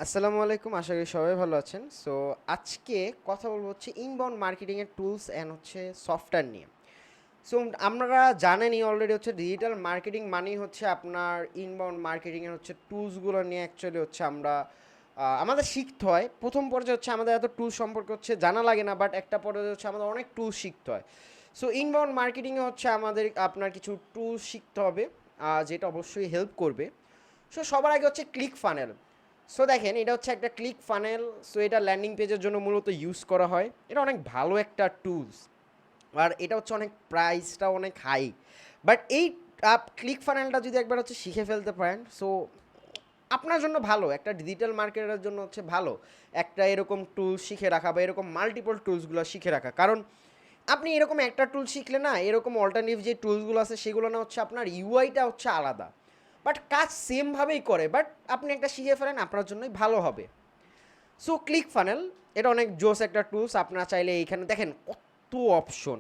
আসসালামু আলাইকুম, আশা করি সবাই ভালো আছেন। সো আজকে কথা বলবো হচ্ছে ইনবাউন্ড মার্কেটিংয়ের টুলস অ্যান্ড হচ্ছে সফটওয়্যার নিয়ে। সো আপনারা জানেনই অলরেডি হচ্ছে ডিজিটাল মার্কেটিং মানেই হচ্ছে আপনার ইনবাউন্ড মার্কেটিংয়ের হচ্ছে টুলসগুলো নিয়ে অ্যাকচুয়ালি হচ্ছে আমরা আমাদের শিখতে হয়। প্রথম পর্যায়ে হচ্ছে আমাদের এত টুলস সম্পর্কে হচ্ছে জানা লাগে না, বাট একটা পর্যায়ে হচ্ছে আমাদের অনেক টুলস শিখতে হয়। সো ইনবাউন্ড মার্কেটিংয়ে হচ্ছে আমাদের আপনার কিছু টুলস শিখতে হবে, যেটা অবশ্যই হেল্প করবে। সো সবার আগে হচ্ছে ক্লিক ফানেল। সো দেখেন, এটা হচ্ছে একটা ক্লিক ফানেল। সো এটা ল্যান্ডিং পেজের জন্য মূলত ইউজ করা হয়। এটা অনেক ভালো একটা টুলস, আর এটা হচ্ছে অনেক প্রাইসটা অনেক হাই। বাট এই ক্লিক ফানেলটা যদি একবার হচ্ছে শিখে ফেলতে পারেন, সো আপনার জন্য ভালো, একটা ডিজিটাল মার্কেটের জন্য হচ্ছে ভালো একটা এরকম টুল শিখে রাখা বা এরকম মাল্টিপল টুলসগুলো শিখে রাখা। কারণ আপনি এরকম একটা টুল শিখলে না, এরকম অল্টারনেটিভ যে টুলসগুলো আছে সেগুলো না হচ্ছে আপনার ইউআইটা হচ্ছে আলাদা, বাট কাজ সেমভাবেই করে। বাট আপনি একটা শিখে ফেলেন, আপনার জন্যই ভালো হবে। সো ক্লিক ফানেল এটা অনেক জোস একটা টুলস। আপনারা চাইলে এইখানে দেখেন কত অপশন,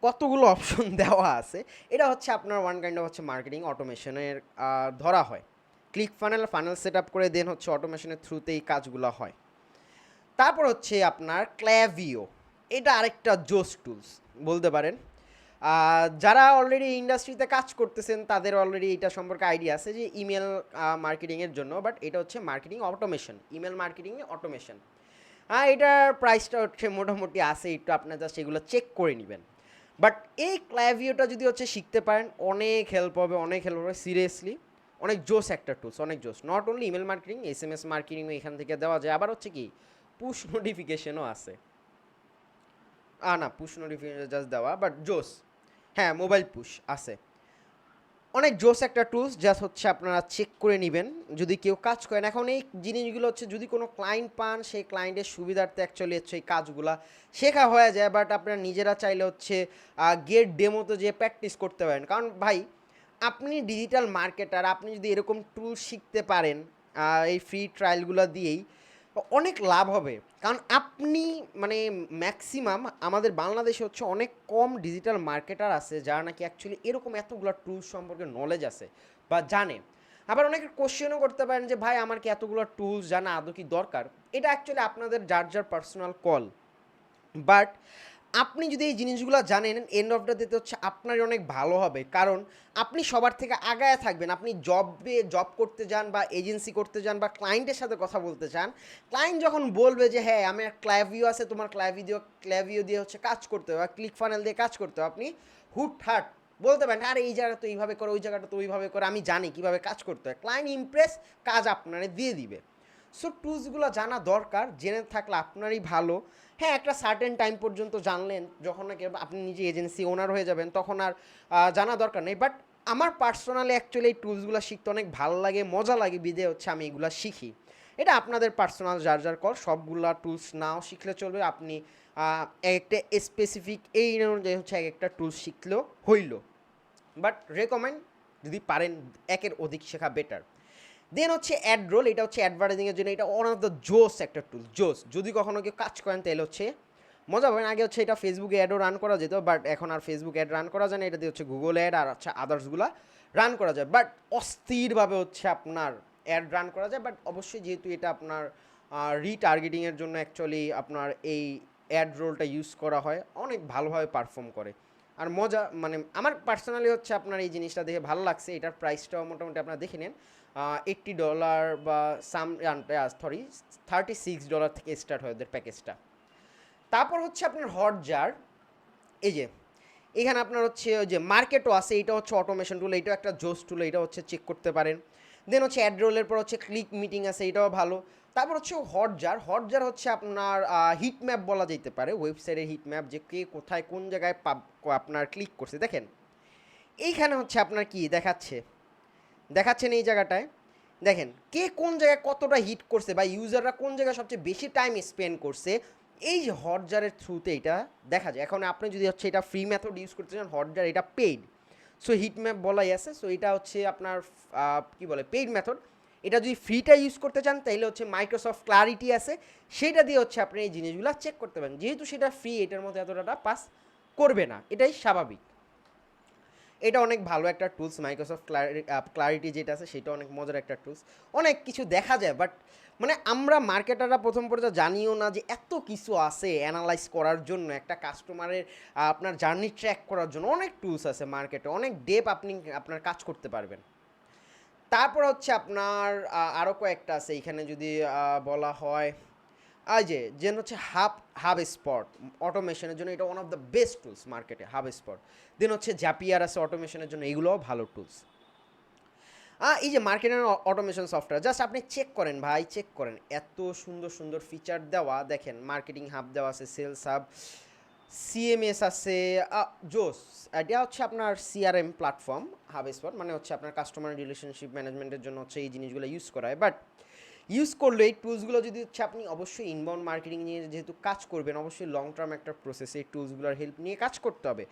কতগুলো অপশন দেওয়া আছে। এটা হচ্ছে আপনার ওয়ান কাইন্ড অফ হচ্ছে মার্কেটিং অটোমেশনের ধরা হয়। Click funnel funnel set up করে দেন হচ্ছে অটোমেশনের থ্রুতেই কাজগুলো হয়। তারপর হচ্ছে আপনার ক্ল্যাভিও, এটা আরেকটা জোস টুলস বলতে পারেন। যারা অলরেডি ইন্ডাস্ট্রিতে কাজ করতেছেন তাদের অলরেডি এটা সম্পর্কে আইডিয়া আছে যে ইমেল মার্কেটিংয়ের জন্য, বাট এটা হচ্ছে মার্কেটিং অটোমেশন, ইমেল মার্কেটিংয়ে অটোমেশন। এটার প্রাইসটা হচ্ছে মোটামুটি আছে, একটু আপনার জাস্ট এগুলো চেক করে নেবেন। বাট এই ক্ল্যাভিওটা যদি হচ্ছে শিখতে পারেন অনেক হেল্প হবে, অনেক হেল্প হবে সিরিয়াসলি। অনেক জোস একটা টুলস, অনেক জোস। Not only email marketing, SMS মার্কেটিংও এখান থেকে দেওয়া যায়। আবার হচ্ছে কি পুশ নোটিফিকেশনও আছে। না, পুশ নোটিফিকেশন জাস্ট দেওয়া, বাট জোস। হ্যাঁ, মোবাইল পুশ আছে। অনেক জোস একটা টুলস, জাস্ট হচ্ছে আপনারা চেক করে নেবেন যদি কেউ কাজ করেন। এখন এই জিনিসগুলো হচ্ছে যদি কোনো ক্লায়েন্ট পান, সেই ক্লায়েন্টের সুবিধার্থে অ্যাকচুয়ালি হচ্ছে এই কাজগুলা শেখা হয়ে যায়। বাট আপনারা নিজেরা চাইলে হচ্ছে গেট ডেমোতে যে প্র্যাকটিস করতে পারেন। কারণ ভাই, আপনি ডিজিটাল মার্কেটার, আপনি যদি এরকম টুল শিখতে পারেন এই ফ্রি ট্রায়ালগুলো দিয়েই অনেক লাভ হবে। কারণ আপনি মানে ম্যাক্সিমাম আমাদের বাংলাদেশে হচ্ছে অনেক কম ডিজিটাল মার্কেটার আছে যারা নাকি অ্যাকচুয়ালি এরকম এতগুলো টুলস সম্পর্কে নলেজ আছে বা জানে। আবার অনেকে কোশ্চেনও করতে পারেন যে ভাই আমার কি এতগুলো টুলস জানা আদৌ কি দরকার। এটা অ্যাকচুয়ালি আপনাদের যার যার পার্সোনাল কল। বাট আপনি যদি এই জিনিসগুলো জানেন, এন্ড অফ দ্য ডেতে হচ্ছে আপনারই অনেক ভালো হবে। কারণ আপনি সবার থেকে আগায় থাকবেন। আপনি জব করতে যান বা এজেন্সি করতে যান বা ক্লায়েন্টের সাথে কথা বলতে চান, ক্লায়েন্ট যখন বলবে যে হ্যাঁ আমার ক্ল্যাভিও আছে, তোমার ক্ল্যাভিও দিয়ে হচ্ছে কাজ করতে হবে বা ক্লিক ফানেল দিয়ে কাজ করতে হবে, আপনি হুটহাট বলতে পারেন আরে এই জায়গা তো এইভাবে করে, ওই জায়গাটা তো ওইভাবে করে, আমি জানি কীভাবে কাজ করতে হয়। ক্লায়েন্ট ইমপ্রেস, কাজ আপনারে দিয়ে দিবে। সো টুলসগুলো জানা দরকার, জেনে থাকলে আপনারই ভালো। হ্যাঁ, একটা সার্টেন টাইম পর্যন্ত জানলেন, যখন নাকি আপনি নিজে এজেন্সি ওনার হয়ে যাবেন তখন আর জানা দরকার নেই। বাট আমার পার্সোনালি অ্যাকচুয়ালি এই টুলসগুলো শিখতে অনেক ভালো লাগে, মজা লাগে, বিদে হচ্ছে আমি এগুলো শিখি। এটা আপনাদের পার্সোনাল যার যার কল, সবগুলা টুলস নাও শিখলে চলবে। আপনি একটা স্পেসিফিক এই অনুযায়ী হচ্ছে এক একটা টুলস শিখলেও হইল। বাট রেকমেন্ড যদি পারেন একের অধিক শেখা বেটার। দেন হচ্ছে অ্যাড রোল, এটা হচ্ছে অ্যাডভার্টাইজিংয়ের জন্য এটা ওয়ান অফ দ্য জোস একটা টুল, জোস। যদি কখনো কেউ কাজ করেন তাহলে হচ্ছে মজা পাবেন। আগে হচ্ছে এটা ফেসবুকে অ্যাডও রান করা যেত, বাট এখন আর ফেসবুক অ্যাড রান করা যায় না। এটা দিয়ে হচ্ছে গুগল অ্যাড আর হচ্ছে আদার্সগুলো রান করা যায়, বাট অস্থিরভাবে হচ্ছে আপনার অ্যাড রান করা যায়। বাট অবশ্যই যেহেতু এটা আপনার রিটার্গেটিংয়ের জন্য অ্যাকচুয়ালি আপনার এই অ্যাড রোলটা ইউজ করা হয়, অনেক ভালোভাবে পারফর্ম করে আর মজা। মানে আমার পার্সোনালি হচ্ছে আপনার এই জিনিসটা দেখে ভালো লাগছে। এটার প্রাইসটাও মোটামুটি আপনারা দেখে নেন, $80 বা সরি $36 থেকে স্টার্ট হয় ওদের প্যাকেজটা। তারপর হচ্ছে আপনার হটজার, এই যে এখানে আপনার হচ্ছে ওই যে মার্কেটও আছে, এটা হচ্ছে অটোমেশন টুল, এটাও একটা জোস টুল, এটা হচ্ছে চেক করতে পারেন। দেন হচ্ছে অ্যাড রোলের পর হচ্ছে ক্লিক মিটিং আছে, এটাও ভালো। তারপর হচ্ছে হটজার, হটজার হচ্ছে আপনার হিট ম্যাপ বলা যেতে পারে, ওয়েবসাইটের হিট ম্যাপ, যে কে কোথায় কোন জায়গায় আপনার ক্লিক করছে। দেখেন এইখানে হচ্ছে আপনার কি দেখাচ্ছেন এই জায়গাটায়, দেখেন কে কোন জায়গায় কতটা হিট করছে বা ইউজাররা কোন জায়গায় সবচেয়ে বেশি টাইম স্পেন্ড করছে। এই যে হটজারের থ্রুতে এটা দেখা যায়। এখন আপনি যদি হচ্ছে এটা ফ্রি মেথড ইউজ করতে চান, হটজার এটা পেইড। সো হিট ম্যাপ বলাই আছে, সো এটা হচ্ছে আপনার কি বলে পেইড মেথড। এটা যদি ফ্রিটা ইউজ করতে চান তাহলে হচ্ছে মাইক্রোসফট ক্লারিটি আছে, সেটা দিয়ে হচ্ছে আপনি এই জিনিসগুলো চেক করতে পারেন। যেহেতু সেটা ফ্রি, এটার মধ্যে এত ডাটা পাস করবে না, এটাই স্বাভাবিক। এটা অনেক ভালো একটা টুলস। মাইক্রোসফট ক্লারিটি যেটা আছে সেটা অনেক মজার একটা টুলস। অনেক কিছু দেখা যায়, বাট মানে আমরা মার্কেটাররা প্রথম পর্যায়ে জানিও না যে এত কিছু আছে অ্যানালাইজ করার জন্য, একটা কাস্টমারের আপনার জার্নি ট্র্যাক করার জন্য অনেক টুলস আছে মার্কেটে, অনেক ডেপ আপনি আপনার কাজ করতে পারবেন। তারপর হচ্ছে আপনার আরও কয়েকটা আছে এখানে যদি বলা হয়, এই যে যেন হচ্ছে হাব স্পট অটোমেশনের জন্য, এটা one of the best tools মার্কেটে, হাব স্পট। দেন হচ্ছে জাপিয়ার আছে অটোমেশনের জন্য, এগুলোও ভালো টুলস। এই যে মার্কেটিং অটোমেশন সফটওয়্যার, জাস্ট আপনি চেক করেন ভাই, চেক করেন, এত সুন্দর সুন্দর ফিচার দেওয়া। দেখেন মার্কেটিং হাব দেওয়া আছে, সেলস হাব, সিএমএস আছে, জোস। এটা হচ্ছে আপনার সিআরএম প্ল্যাটফর্ম, হাব স্পট মানে হচ্ছে আপনার কাস্টমার রিলেশনশিপ ম্যানেজমেন্টের জন্য হচ্ছে এই জিনিসগুলো ইউজ করা হয়। বাট ইউজ করলে এই টুলসগুলো যদি হচ্ছে আপনি অবশ্যই ইনবাউন্ড মার্কেটিং নিয়ে যেহেতু কাজ করবেন, অবশ্যই লং টার্ম একটা প্রসেস, এই টুলসগুলোর হেল্প নিয়ে কাজ করতে হবে।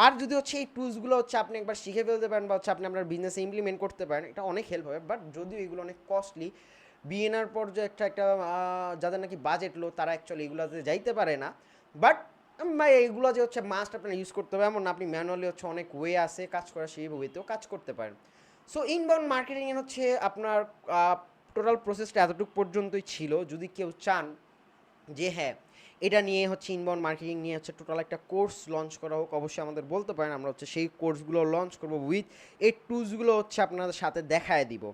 আর যদি হচ্ছে এই টুলসগুলো হচ্ছে আপনি একবার শিখে ফেলতে পারেন বা হচ্ছে আপনি আপনার বিজনেসে ইমপ্লিমেন্ট করতে পারেন, এটা অনেক হেল্প হবে। বাট যদিও এগুলো অনেক কস্টলি, বিএনআর পর্যায়ে একটা যাদের নাকি বাজেট লো তারা অ্যাকচুয়ালি এগুলোতে যাইতে পারে না। বাট ভাই এইগুলো যে হচ্ছে মাস্ট আপনার ইউজ করতে হবে এমন না, আপনি ম্যানুয়ালি হচ্ছে অনেক ওয়ে আছে কাজ করা, সেই ওয়েতেও কাজ করতে পারেন। সো ইনবাউন্ড মার্কেটিংয়ে হচ্ছে আপনার টোটাল প্রসেসটা এতটুকু পর্যন্তই ছিল। যদি কেউ চান যে হ্যাঁ এটা নিয়ে হচ্ছে ইনবাউন্ড মার্কেটিং নিয়ে হচ্ছে টোটাল একটা কোর্স লঞ্চ করা হোক, অবশ্যই আমাদের বলতে পারেন, আমরা হচ্ছে সেই কোর্সগুলো লঞ্চ করবো উইথ এই টুলসগুলো হচ্ছে আপনাদের সাথে দেখায় দিব।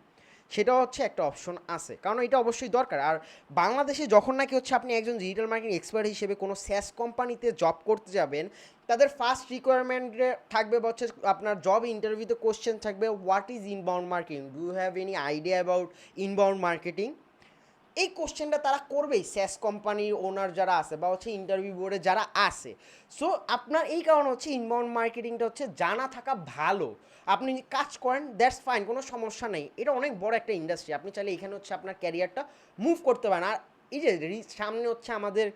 সেটাও হচ্ছে একটা অপশন আছে, কারণ এটা অবশ্যই দরকার। আর বাংলাদেশে যখন নাকি হচ্ছে আপনি একজন ডিজিটাল মার্কেটিং এক্সপার্ট হিসেবে কোনো স্যাস কোম্পানিতে জব করতে যাবেন, তাদের ফার্স্ট রিকোয়ারমেন্টে থাকবে হচ্ছে আপনার জব ইন্টারভিউতে কোশ্চেন থাকবে, what is inbound marketing, do you have any idea about inbound marketing. এই কোশ্চেনটা তারা করবেই, স্যাস কোম্পানির ওনার যারা আছে বা হচ্ছে ইন্টারভিউ বোর্ডে যারা আছে। সো আপনার এই কারণে হচ্ছে ইনবাউন্ড মার্কেটিংটা হচ্ছে জানা থাকা ভালো। আপনি কাজ করেন, দ্যাটস ফাইন, কোনো সমস্যা নেই। এটা অনেক বড় একটা ইন্ডাস্ট্রি, আপনি চাইলে এখানে হচ্ছে আপনার ক্যারিয়ারটা মুভ করতে পারেন। আর এই যে সামনে হচ্ছে আমাদের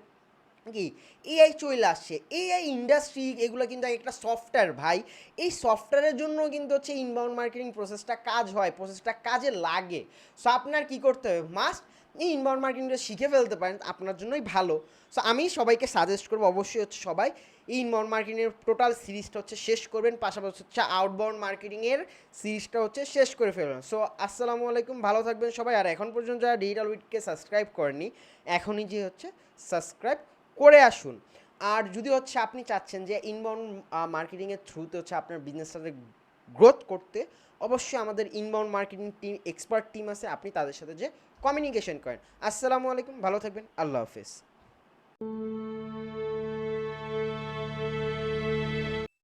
কি এআই চলে আসছে, এআই ইন্ডাস্ট্রি, এগুলো কিন্তু একটা সফটওয়্যার ভাই। এই সফটওয়্যারের জন্য কিন্তু হচ্ছে ইনবাউন্ড মার্কেটিং প্রসেসটা কাজ হয়, প্রসেসটা কাজে লাগে। সো আপনার কি করতে হবে, মাস্ট এই ইনবাউন্ড মার্কেটিংটা শিখে ফেলতে পারেন, আপনার জন্যই ভালো। সো আমি সবাইকে সাজেস্ট করবো অবশ্যই হচ্ছে সবাই এই ইনবাউন্ড মার্কেটিংয়ের টোটাল সিরিজটা হচ্ছে শেষ করবেন, পাশাপাশি হচ্ছে আউটবাউন্ড মার্কেটিংয়ের সিরিজটা হচ্ছে শেষ করে ফেলবেন। সো আসসালামু আলাইকুম, ভালো থাকবেন সবাই। আর এখন পর্যন্ত যারা ডিজিটাল উইটকে সাবস্ক্রাইব করেননি, এখনই যে হচ্ছে সাবস্ক্রাইব করে আসুন। আর যদি হচ্ছে আপনি চাচ্ছেন যে ইনবাউন্ড মার্কেটিংয়ের থ্রুতে হচ্ছে আপনার বিজনেসটাকে গ্রোথ করতে, অবশ্যই আমাদের inbound marketing team, expert team আছে, আপনি তাদের সাথে যে কমিউনিকেশন করেন। আসসালামু আলাইকুম, ভালো থাকবেন, আল্লাহ হাফেজ।